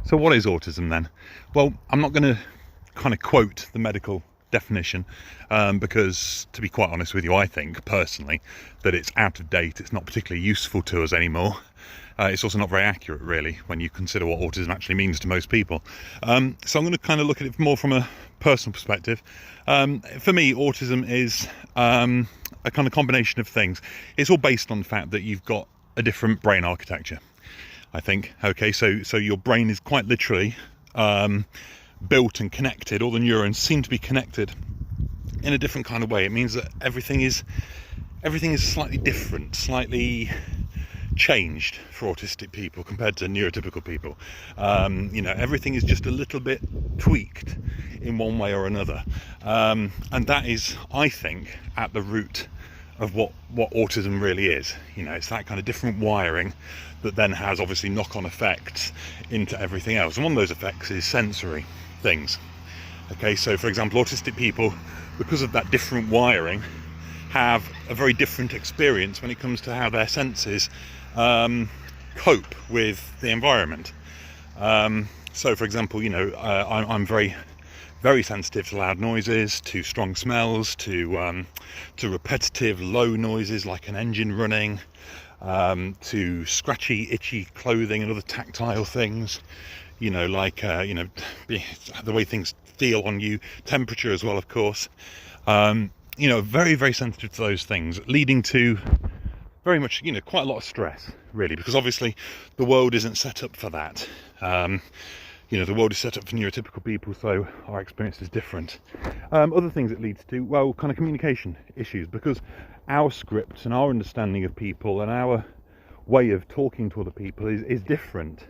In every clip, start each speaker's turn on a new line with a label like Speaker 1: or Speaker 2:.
Speaker 1: So what is autism then? Well, I'm not going to kind of quote the medical definition because, to be quite honest with you, I think personally that it's out of date. It's not particularly useful to us anymore. It's also not very accurate, really, when you consider what autism actually means to most people. So I'm going to kind of look at it more from a personal perspective. For me, autism is a kind of combination of things. It's all based on the fact that you've got a different brain architecture, I think. Okay, so your brain is quite literally built and connected. All the neurons seem to be connected in a different kind of way. It means that everything is slightly different, slightly changed for autistic people compared to neurotypical people. Everything is just a little bit tweaked in one way or another, and that is, I think, at the root of what autism really is. It's that kind of different wiring that then has obviously knock-on effects into everything else, and one of those effects is sensory things. Okay, so for example, autistic people, because of that different wiring, have a very different experience when it comes to how their senses cope with the environment. So for example, I'm very, very sensitive to loud noises, to strong smells, to repetitive low noises like an engine running, to scratchy, itchy clothing and other tactile things, the way things feel on you, temperature as well, of course. Very, very sensitive to those things, leading to very much, quite a lot of stress, really, because obviously the world isn't set up for that. The world is set up for neurotypical people, so our experience is different. Other things it leads to, well, kind of communication issues, because our script and our understanding of people and our way of talking to other people is different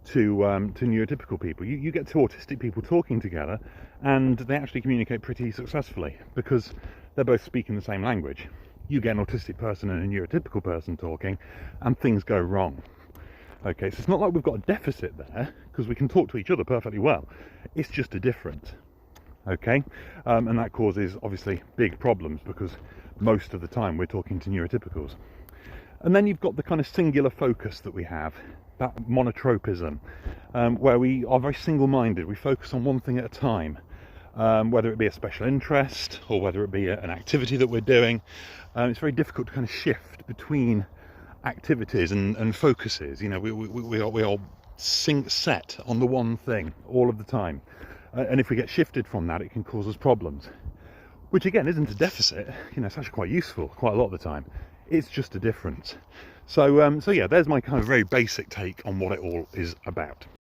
Speaker 1: to neurotypical people. You get two autistic people talking together and they actually communicate pretty successfully because they're both speaking the same language. You get an autistic person and a neurotypical person talking and things go wrong. Okay, so it's not like we've got a deficit there, because we can talk to each other perfectly well. It's just a difference. Okay, and that causes obviously big problems because most of the time we're talking to neurotypicals. And then you've got the kind of singular focus that we have, that monotropism, where we are very single-minded. We focus on one thing at a time, whether it be a special interest or whether it be an activity that we're doing. It's very difficult to kind of shift between activities and focuses. We are set on the one thing all of the time, and if we get shifted from that, it can cause us problems, which again isn't a deficit. It's actually quite useful quite a lot of the time. It's just a difference. So yeah, there's my kind of very basic take on what it all is about.